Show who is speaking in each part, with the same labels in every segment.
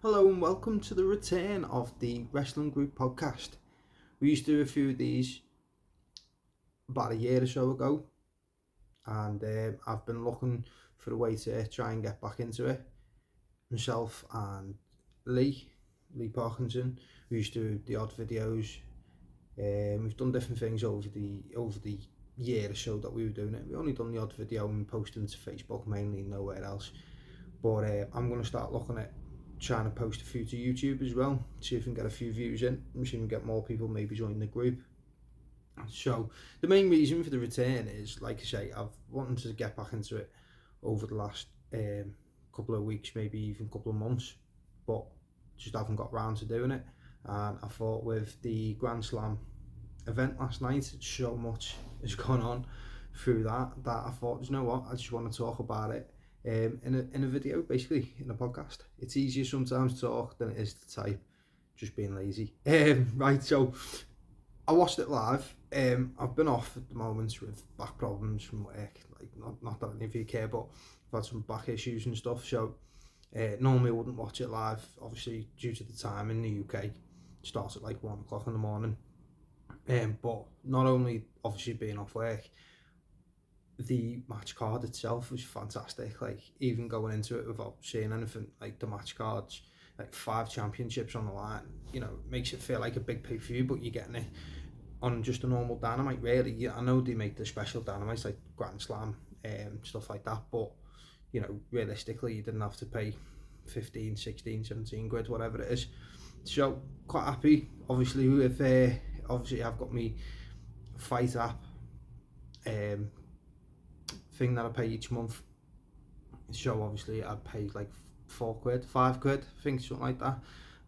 Speaker 1: Hello and welcome to the return of the Wrestling Group podcast. We used to do a few of these about a year or so ago, and I've been looking for a way to try and get back into it. Myself and Lee Parkinson, we used to do the odd videos. We've done different things over the year or so that we were doing it. We only done the odd video and posting to Facebook mainly, nowhere else. But I'm going to start looking at trying to post a few to YouTube as well, see if we can get a few views in, see if we can get more people maybe join the group. So the main reason for the return is, like I say, I've wanted to get back into it over the last couple of weeks, maybe even couple of months, but just haven't got round to doing it. And I thought with the Grand Slam event last night, so much has gone on through that I thought, you know what, I just want to talk about it in a video, basically in a podcast. It's easier sometimes to talk than it is to type, just being lazy. Right, so I watched it live. I've been off at the moment with back problems from work, like not that any of you care, but I've had some back issues and stuff, so normally I wouldn't watch it live, obviously due to the time in the UK. It starts at like 1 o'clock in the morning. But not only obviously being off work, the match card itself was fantastic. Like, even going into it without seeing anything, like the match cards, like 5 championships on the line, you know, makes it feel like a big pay-per-view, but you're getting it on just a normal Dynamite, really. Yeah, I know they make the special Dynamites like Grand Slam, stuff like that, but you know, realistically, you didn't have to pay 15, 16, 17 quid, whatever it is. So quite happy. Obviously, with obviously I've got me Fight app thing that I pay each month. So obviously I paid like 4 quid, 5 quid, I think, something like that.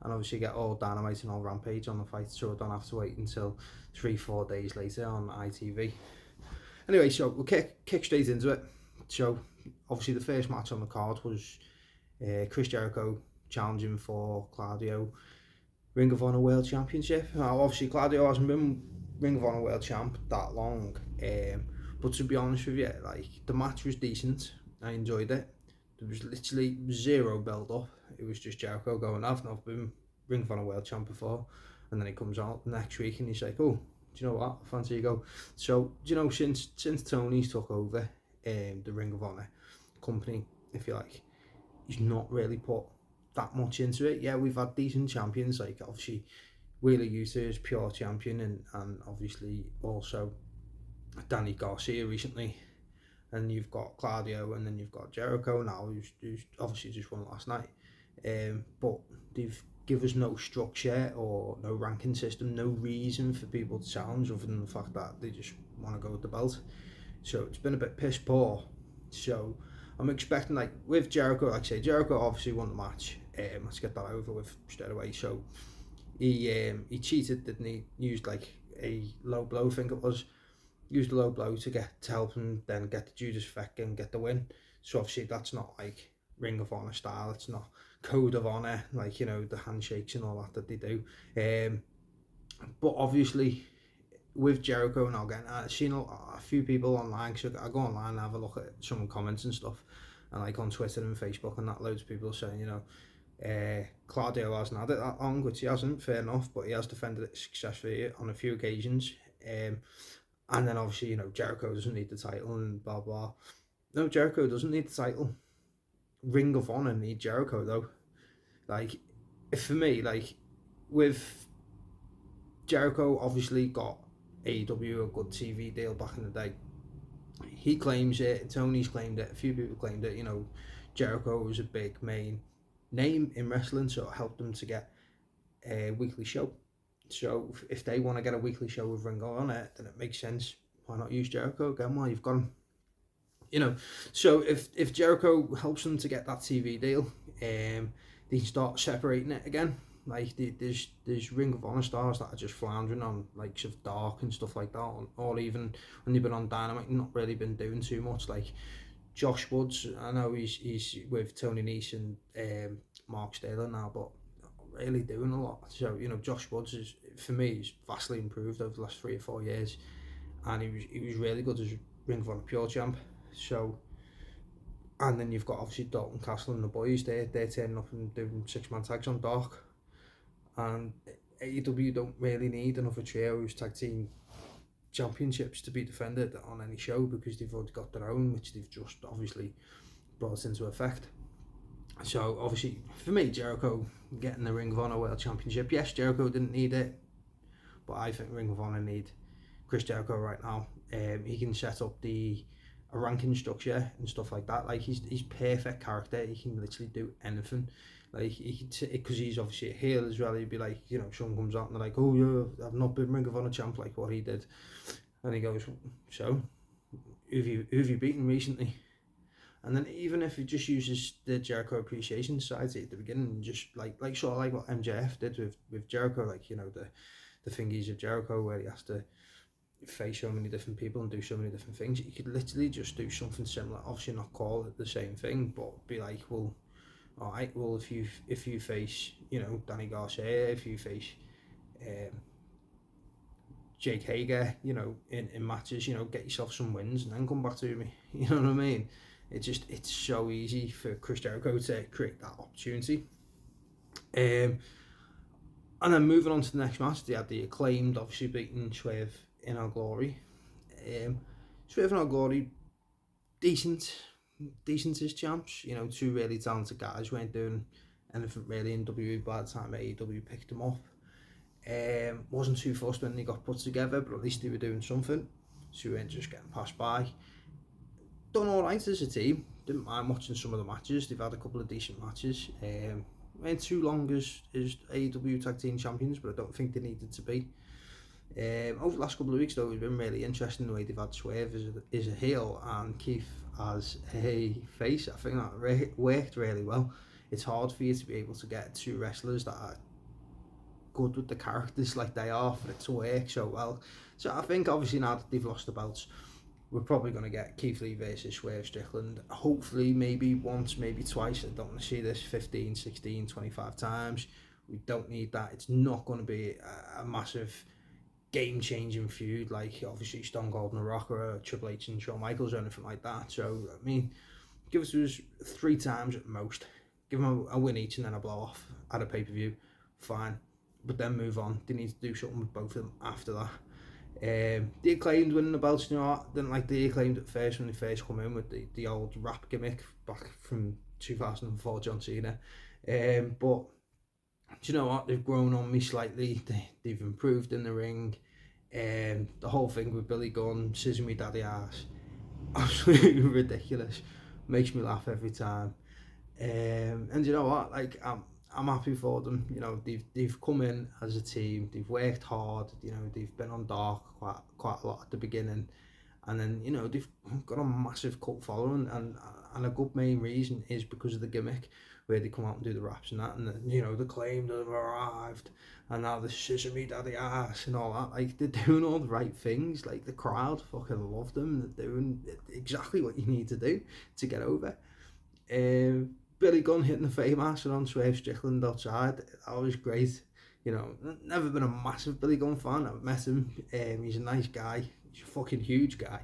Speaker 1: And obviously get all Dynamite and all Rampage on the fight, so I don't have to wait until 3-4 days later on ITV. Anyway, so we'll kick straight into it. So obviously the first match on the card was Chris Jericho challenging for Claudio Ring of Honor World Championship. Now obviously Claudio hasn't been Ring of Honor World Champ that long, but to be honest with you, like, the match was decent. I enjoyed it. There was literally zero build up. It was just Jericho going, I've not been Ring of Honor World Champ before, and then he comes out next week and he's like, oh, do you know what, fancy you go. So, you know, since Tony's took over the Ring of Honor company, if you like, he's not really put that much into it. Yeah, we've had decent champions, like obviously Wheeler Yuta is pure champion, and obviously also Danny Garcia recently, and you've got Claudio, and then you've got Jericho now, who's obviously just won last night. But they've give us no structure or no ranking system, no reason for people to challenge other than the fact that they just want to go with the belt. So it's been a bit piss poor. So I'm expecting, like with Jericho, like I say, Jericho obviously won the match. Let's get that over with straight away. So he cheated, didn't he? Used like a low blow, I think it was. Used a low blow to help him then get the Judas effect and get the win. So obviously that's not like Ring of Honor style. It's not Code of Honor, like, you know, the handshakes and all that they do. But obviously with Jericho now, again, I've seen a few people online, so I go online and have a look at some comments and stuff, and like on Twitter and Facebook and that, loads of people saying, you know, Claudio hasn't had it that long, which he hasn't, fair enough, but he has defended it successfully on a few occasions. And then obviously, you know, Jericho doesn't need the title and blah blah. No, Jericho doesn't need the title. Ring of Honor need Jericho though. Like, for me, like, with Jericho obviously got AEW a good TV deal back in the day. He claims it, Tony's claimed it, a few people claimed it, you know, Jericho was a big main name in wrestling, so it helped them to get a weekly show. So if they want to get a weekly show with Ring of Honor, then it makes sense. Why not use Jericho again while you've got him? You know, so if Jericho helps them to get that TV deal, they can start separating it again. Like, there's Ring of Honor stars that are just floundering on likes of Dark and stuff like that, or even when they've been on Dynamite and not really been doing too much. Like Josh Woods, I know he's with Tony Nese and Mark Sterling now, but really doing a lot. So, you know, Josh Woods is, for me, he's vastly improved over the last 3 or 4 years, and he was really good as Ring of Honor Pure Champ. So And then you've got obviously Dalton Castle and the boys. They're turning up and doing 6-man tags on Dark. And AEW don't really need another trio who's tag team championships to be defended on any show, because they've already got their own, which they've just obviously brought into effect. So obviously for me, Jericho getting the Ring of Honor World Championship, yes, Jericho didn't need it, but I think Ring of Honor need Chris Jericho right now. He can set up a ranking structure and stuff like that. Like he's perfect character. He can literally do anything. Like he could, because he's obviously a heel as well. He'd be like, you know, someone comes out and they're like, oh yeah, I've not been Ring of Honor champ like what he did, and he goes, so who've you beaten recently? And then even if he just uses the Jericho Appreciation Society at the beginning, just like sort of like what MJF did with Jericho, like, you know, the thingies of Jericho where he has to face so many different people and do so many different things. You could literally just do something similar. Obviously not call it the same thing, but be like, well, all right, well, if you face, you know, Danny Garcia, if you face Jake Hager, you know, in matches, you know, get yourself some wins and then come back to me. You know what I mean? It's so easy for Chris Jericho to create that opportunity. And then moving on to the next match, they had the Acclaimed obviously beating Swerve in Our Glory. Swerve in Our Glory, decent as champs. You know, two really talented guys, weren't doing anything really in WWE by the time AEW picked them up. Wasn't too fussed when they got put together, but at least they were doing something, so we weren't just getting passed by. Done alright as a team, didn't mind watching some of the matches. They've had a couple of decent matches. Weren't too long as AEW Tag Team Champions, but I don't think they needed to be. Over the last couple of weeks though, it's been really interesting the way they've had Swerve as a heel and Keith as a face. I think that worked really well. It's hard for you to be able to get two wrestlers that are good with the characters like they are for it to work so well. So I think obviously now that they've lost the belts, we're probably going to get Keith Lee versus Swerve Strickland. Hopefully maybe once, maybe twice. I don't want to see this 15, 16, 25 times. We don't need that. It's not going to be a massive game-changing feud like obviously Stone Cold and The Rock or Triple H and Shawn Michaels or anything like that. So I mean, give us 3 times at most. Give them a win each and then a blow off at a pay-per-view. Fine. But then move on. They need to do something with both of them after that. The Acclaimed winning the belts, you know, I didn't like the Acclaimed at first when they first come in with the old rap gimmick back from 2004 John Cena. But do you know what? They've grown on me slightly. They've improved in the ring. The whole thing with Billy Gunn, scissor me daddy ass, absolutely ridiculous. Makes me laugh every time. And you know what? Like I'm happy for them. You know, they've come in as a team. They've worked hard. You know, they've been on Dark quite a lot at the beginning, and then you know they've got a massive cult following, and a good main reason is because of the gimmick where they come out and do the raps and that, and you know the Claim that have arrived, and now the scissor me daddy ass and all that. Like they're doing all the right things. Like the crowd fucking love them. They're doing exactly what you need to do to get over. Billy Gunn hitting the Faymaster on Swerve Strickland outside, that was great. You know, never been a massive Billy Gunn fan. I've met him. He's a nice guy. He's a fucking huge guy.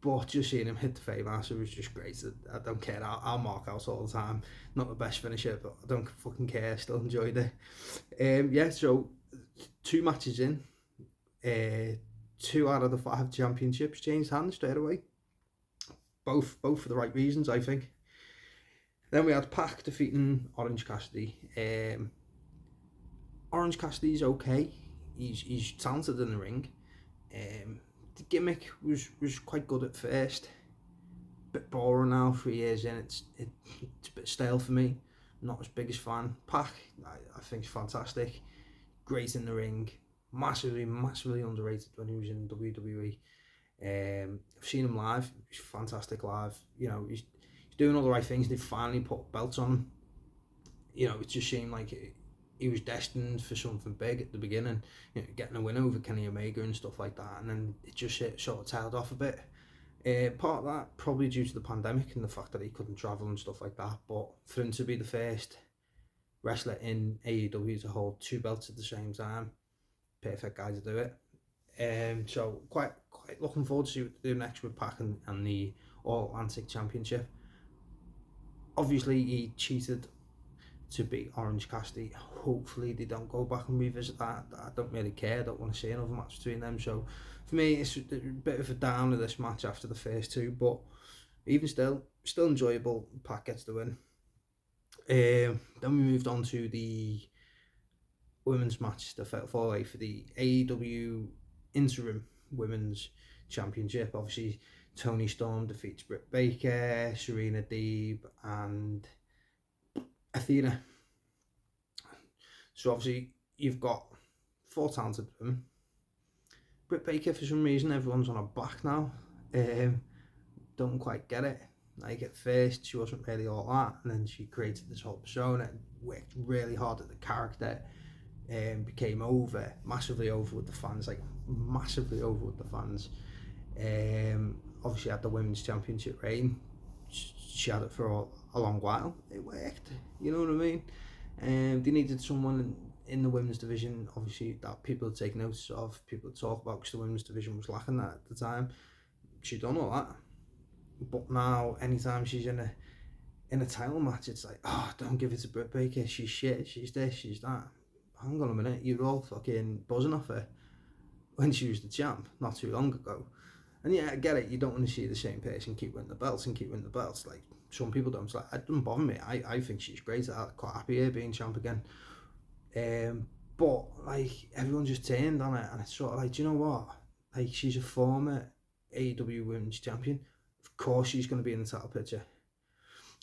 Speaker 1: But just seeing him hit the Faymaster was just great. I don't care. I'll mark out all the time. Not the best finisher, but I don't fucking care. Still enjoyed it. Yeah, so 2 matches in. 2 out of the 5 championships changed hands straight away. Both for the right reasons, I think. Then we had Pac defeating Orange Cassidy. Orange Cassidy's okay. He's talented in the ring. The gimmick was quite good at first. Bit boring now, 3 years in. It's a bit stale for me. Not as big as fan. Pac, I think is fantastic. Great in the ring. Massively underrated when he was in WWE. I've seen him live. He's fantastic live. You know, he's doing all the right things. They finally put belts on him. You know, it just seemed like he was destined for something big at the beginning. You know, getting a win over Kenny Omega and stuff like that, and then it just sort of tailed off a bit. Part of that probably due to the pandemic and the fact that he couldn't travel and stuff like that. But for him to be the first wrestler in AEW to hold 2 belts at the same time, perfect guy to do it. So quite looking forward to see what they do next with Pac and the All Atlantic Championship. Obviously, he cheated to beat Orange Cassidy. Hopefully, they don't go back and revisit that. I don't really care. I don't want to see another match between them. So, for me, it's a bit of a down of this match after the first two, but even still enjoyable. Pat gets the win. Then we moved on to the women's match, the Fatal 4-Way for the AEW Interim Women's Championship. Obviously, Toni Storm defeats Britt Baker, Serena Deeb, and Athena. So obviously, you've got 4 talented women. Britt Baker, for some reason, everyone's on her back now. Don't quite get it. Like, at first, she wasn't really all that, and then she created this whole persona, worked really hard at the character, became massively over with the fans, obviously had the women's championship reign. She had it for a long while. It worked, you know what I mean? They needed someone in the women's division, obviously, that people would take notice of, people would talk about, because the women's division was lacking that at the time. She'd done all that, but now anytime she's in a title match, it's like, oh, don't give it to Britt Baker, she's shit, she's this, she's that. Hang on a minute, you were all fucking buzzing off her when she was the champ not too long ago. And yeah, I get it, you don't want to see the same person keep winning the belts. Like, some people don't. It's like, it doesn't bother me. I think she's great. I'm quite happy here being champ again. But like, everyone just turned on it, and it's sort of like, do you know what? Like, she's a former AEW Women's Champion. Of course she's going to be in the title picture.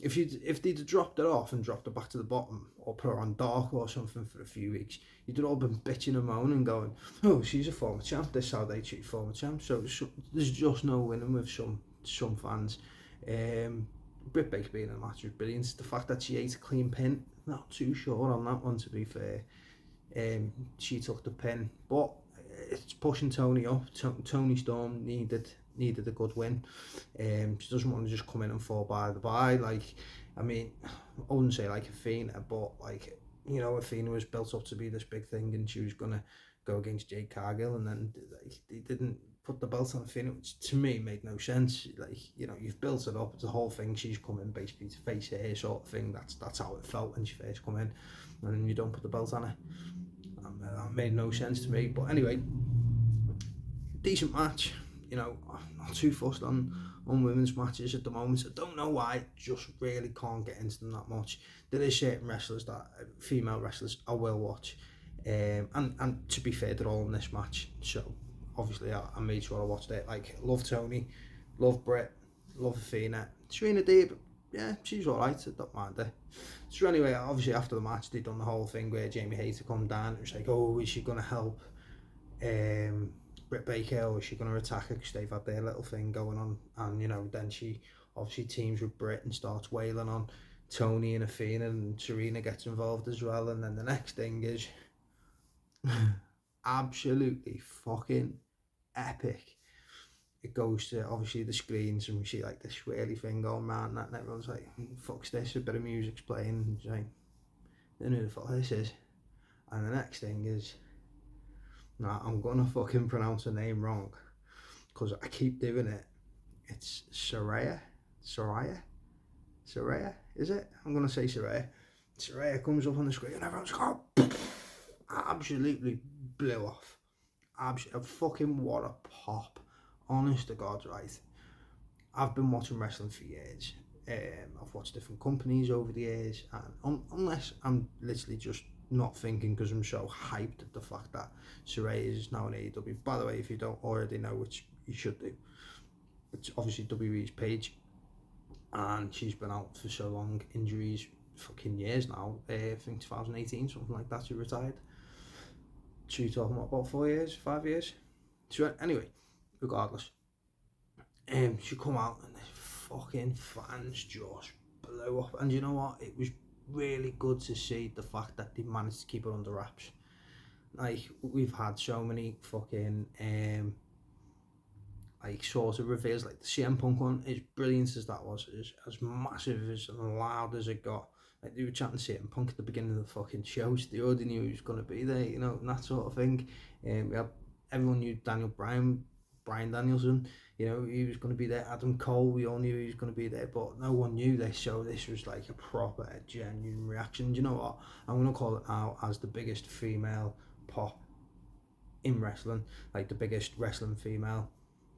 Speaker 1: If they'd dropped her off and dropped her back to the bottom, or put her on Dark or something for a few weeks, you'd all been bitching and moaning, going, oh, she's a former champ, this is how they treat former champs. So there's just no winning with some fans. Britt Baker being in the match was brilliant. The fact that she ate a clean pin, not too sure on that one, to be fair. She took the pin, but it's pushing Toni up. Toni Storm needed a good win. She doesn't want to just come in and fall by the by. Like, I mean, I wouldn't say like Athena, but like, you know, Athena was built up to be this big thing, and she was gonna go against Jade Cargill, and then like, they didn't put the belt on Athena, which to me made no sense. Like, you know, you've built it up, it's a whole thing. She's coming basically to face her, sort of thing. That's how it felt when she first come in, and then you don't put the belt on her. That made no sense to me. But anyway, decent match. You know, I'm not too fussed on women's matches at the moment. I don't know why, just really can't get into them that much. There is certain wrestlers, female wrestlers, I will watch. And to be fair, they're all in this match. So obviously I made sure I watched it. Like, love Toni, love Brit, love Athena. Serena Deeb, yeah, she's alright, I don't mind her. So anyway, obviously after the match, they done the whole thing where Jamie Hayter come down. It was like, oh, is she going to help Britt Baker, or is she going to attack her, because they've had their little thing going on? And, you know, then she obviously teams with Brit and starts wailing on Toni and Athena, and Serena gets involved as well. And then the next thing is absolutely fucking epic. It goes to obviously the screens, and we see like this swirly thing going around that, and everyone's like, fuck's this, a bit of music's playing, and it's like, I don't know who the fuck this is. And the next thing is, nah, I'm gonna fucking pronounce her name wrong, because I keep doing it. It's Saraya, is it? I'm gonna say Saraya. Saraya comes up on the screen, and everyone's like, oh, absolutely blew off. Absolutely, fucking what a pop. Honest to God, right? I've been watching wrestling for years. I've watched different companies over the years, and unless I'm literally just not thinking, because I'm so hyped at the fact that Saraya is now in AEW. By the way, if you don't already know, which you should do, it's obviously WWE's page, and she's been out for so long, injuries, fucking years now. I think 2018, something like that, she retired. So you're talking about 4 years, 5 years. So anyway, regardless, she come out, and the fucking fans just blew up. And you know what? It was really good to see the fact that they managed to keep it under wraps. Like, we've had so many fucking like sort of reveals, like the CM Punk one, as brilliant as that was, as massive as and loud as it got. Like, they were chanting CM Punk at the beginning of the fucking show, so they already knew he was going to be there, you know, and that sort of thing. We had, everyone knew Brian Danielson. You know, he was going to be there. Adam Cole, we all knew he was going to be there, but no one knew this. So this was like a proper, genuine reaction. Do you know what? I'm going to call it now as the biggest female pop in wrestling, like the biggest wrestling female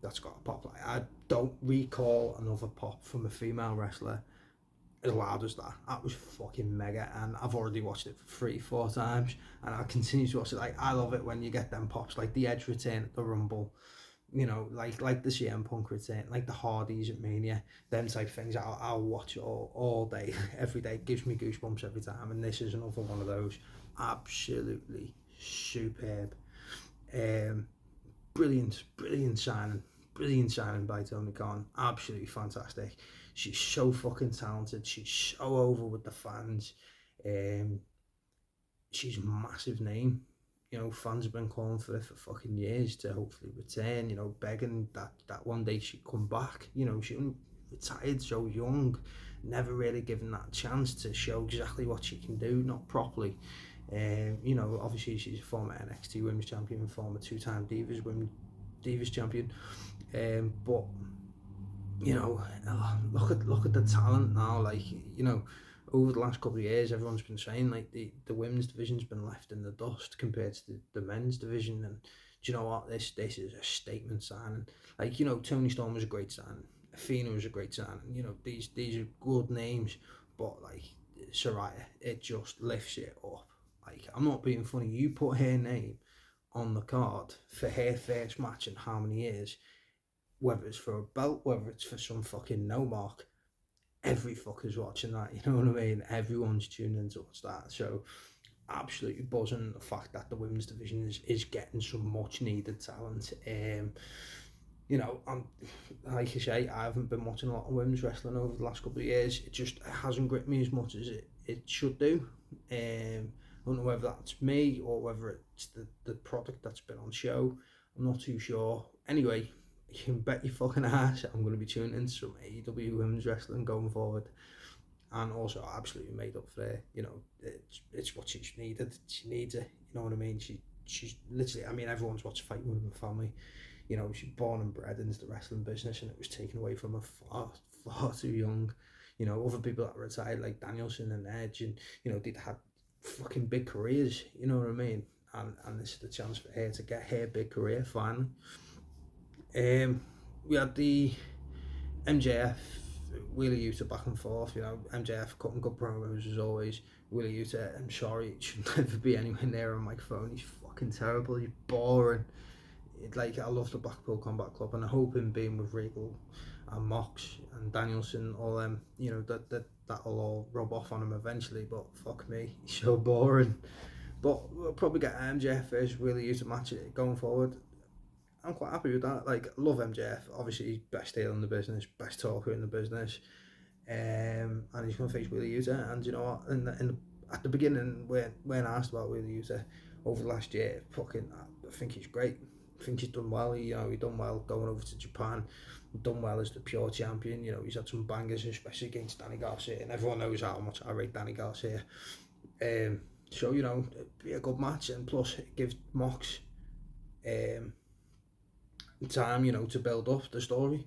Speaker 1: that's got a pop. Like, I don't recall another pop from a female wrestler as loud as that. That was fucking mega, and I've already watched it 3-4 times, and I continue to watch it. Like, I love it when you get them pops, like the Edge return at the Rumble, you know, like the CM Punk return, like the Hardys at Mania, them type things. I'll watch it all day, every day. It gives me goosebumps every time, and this is another one of those. Absolutely superb. Brilliant signing by Tony Khan. Absolutely fantastic. She's so fucking talented. She's so over with the fans. She's a massive name. You know, fans have been calling for it for fucking years to hopefully return. You know, begging that one day she'd come back. You know, she retired so young, never really given that chance to show exactly what she can do, not properly. You know, obviously she's a former NXT Women's Champion, former two-time Divas Champion. But you know, look at the talent now. Like, you know, over the last couple of years, everyone's been saying like the women's division's been left in the dust compared to the men's division. And do you know what? This is a statement signing. Like, you know, Tony Storm was a great signing. Athena was a great signing. You know, these are good names, but like Saraya, it just lifts it up. Like, I'm not being funny. You put her name on the card for her first match in how many years, whether it's for a belt, whether it's for some fucking no mark, every fucker's watching that, you know what I mean? Everyone's tuning in to watch that. So absolutely buzzing the fact that the women's division is getting some much needed talent. You know, like I say, I haven't been watching a lot of women's wrestling over the last couple of years. It hasn't gripped me as much as it should do. I don't know whether that's me or whether it's the product that's been on show. I'm not too sure. Anyway, you can bet your fucking ass I'm going to be tuning into some AEW women's wrestling going forward. And also absolutely made up for her. You know, it's what she's needed. She needs it. You know what I mean? She's literally, I mean, everyone's watched Fighting Women Family. You know, she's born and bred into the wrestling business, and it was taken away from her far too young. You know, other people that retired like Danielson and Edge, and you know, they'd had fucking big careers. You know what I mean? And this is the chance for her to get her big career finally. We had the MJF Wheeler Yuta back and forth. You know, MJF cutting good promos as always. Wheeler Yuta, I'm sorry, it should never be anywhere near a microphone. He's fucking terrible. He's boring. Like, I love the Blackpool Combat Club, and I hope him being with Regal and Mox and Danielson, all them, you know, that'll all rub off on him eventually. But fuck me, he's so boring. But we'll probably get MJF versus Wheeler Yuta match going forward. I'm quite happy with that. Like, I love MJF. Obviously, he's best heel in the business, best talker in the business, and he's going to face Wheeler Yuta. And you know what? At the beginning, when asked about Wheeler Yuta over the last year, I think he's great. I think he's done well. He done well going over to Japan. Done well as the pure champion. You know, he's had some bangers, especially against Danny Garcia, and everyone knows how much I rate Danny Garcia. So you know, it'd be a good match, and plus it gives Mox time, you know, to build up the story,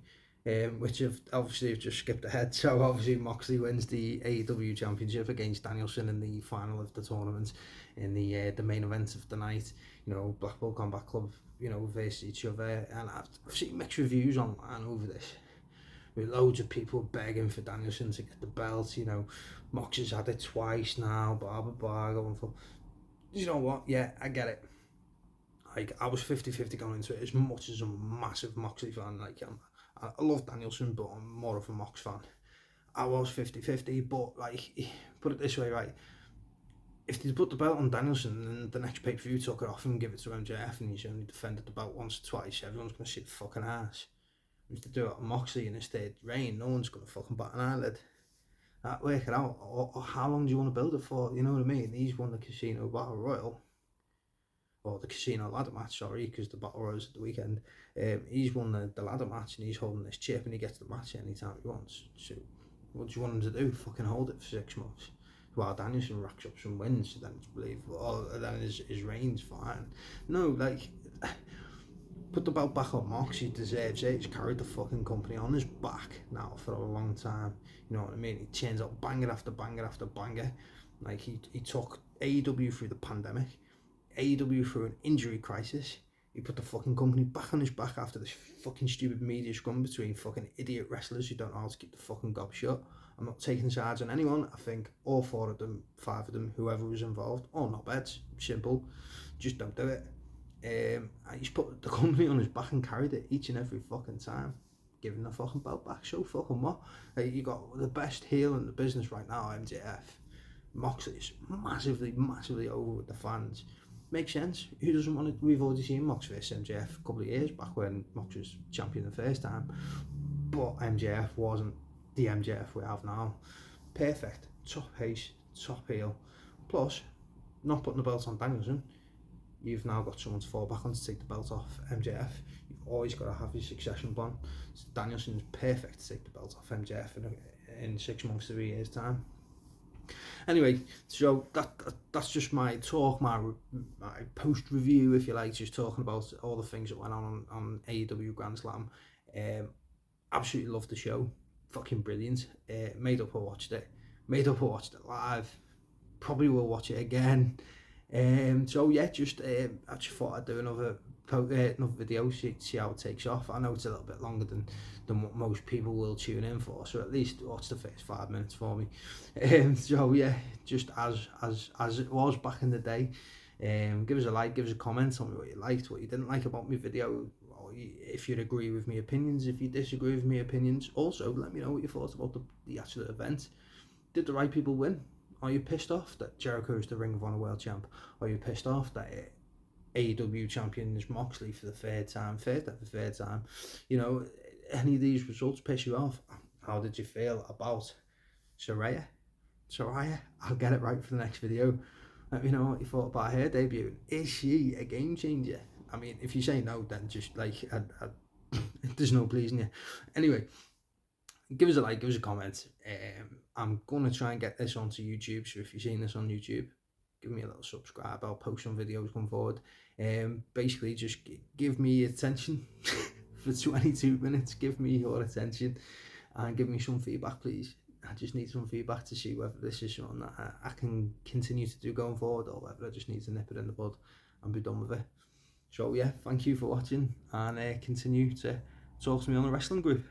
Speaker 1: which have just skipped ahead. So obviously Moxley wins the AEW Championship against Danielson in the final of the tournament, in the main event of the night. You know, Blackpool Combat Club, you know, versus each other, and I've seen mixed reviews online over this, with loads of people begging for Danielson to get the belt. You know, Mox has had it twice now, blah blah blah, going for. You know what? Yeah, I get it. Like, I was 50-50 going into it, as much as a massive Moxley fan. Like, I love Danielson, but I'm more of a Mox fan. I was 50-50, but like, put it this way, right? If they put the belt on Danielson and the next pay-per-view took it off and give it to MJF, and he's only defended the belt once or twice, everyone's going to shit fucking ass. If they do it on Moxley in his third reign, no one's going to fucking bat an eyelid. Work it out. Or how long do you want to build it for? You know what I mean? He's won the Casino Battle Royal. Or the Casino ladder match, sorry, because the Battle Royals at the weekend. He's won the ladder match, and he's holding this chip, and he gets the match anytime he wants. So what do you want him to do? Fucking hold it for 6 months? While Danielson racks up some wins, then it's believable. Or then his reign's fine. No, like, put the belt back on Mox. He deserves it. He's carried the fucking company on his back now for a long time. You know what I mean? He turns out banger after banger after banger. Like he took AEW through the pandemic, AEW through an injury crisis. He put the fucking company back on his back after this fucking stupid media scrum between fucking idiot wrestlers who don't know how to keep the fucking gob shut. I'm not taking sides on anyone. I think all 4 of them, 5 of them, whoever was involved, all not beds. Simple. Just don't do it. And he's put the company on his back and carried it each and every fucking time. Giving the fucking belt back. So fucking what? You got the best heel in the business right now, MJF. Moxley's massively, massively over with the fans. Makes sense. Who doesn't want to? We've already seen Mox vs MJF a couple of years back when Mox was champion the first time, but MJF wasn't the MJF we have now. Perfect, top pace, top heel. Plus, not putting the belt on Danielson, you've now got someone to fall back on to take the belt off MJF. You've always got to have your succession plan. So Danielson's perfect to take the belt off MJF in 6 months to 3 years time. Anyway, so that's just my talk, my post review, if you like, just talking about all the things that went on AEW Grandslam. Absolutely loved the show, fucking brilliant. Made up or watched it live. Probably will watch it again. So yeah, just I just thought I'd do another video, see how it takes off. I know it's a little bit longer than what most people will tune in for, so at least watch the first 5 minutes for me. So yeah, just as it was back in the day. Give us a like, give us a comment, tell me what you liked, what you didn't like about my video, or if you'd agree with my opinions, if you disagree with my opinions. Also, let me know what you thought about the actual event. Did the right people win? Are you pissed off that Jericho is the Ring of Honor World Champ? Are you pissed off that AEW champion is Moxley for the third time? You know, any of these results piss you off? How did you feel about Saraya? I'll get it right for the next video. Let me know what you thought about her debut. Is she a game changer? I mean, if you say no, then just like, there's no pleasing you. Anyway, give us a like, give us a comment. I'm going to try and get this onto YouTube, so if you've seen this on YouTube, give me a little subscribe. I'll post some videos going forward. Basically, just give me attention for 22 minutes. Give me your attention and give me some feedback, please. I just need some feedback to see whether this is something that I can continue to do going forward, or whether I just need to nip it in the bud and be done with it. So yeah, thank you for watching, and continue to talk to me on the wrestling group.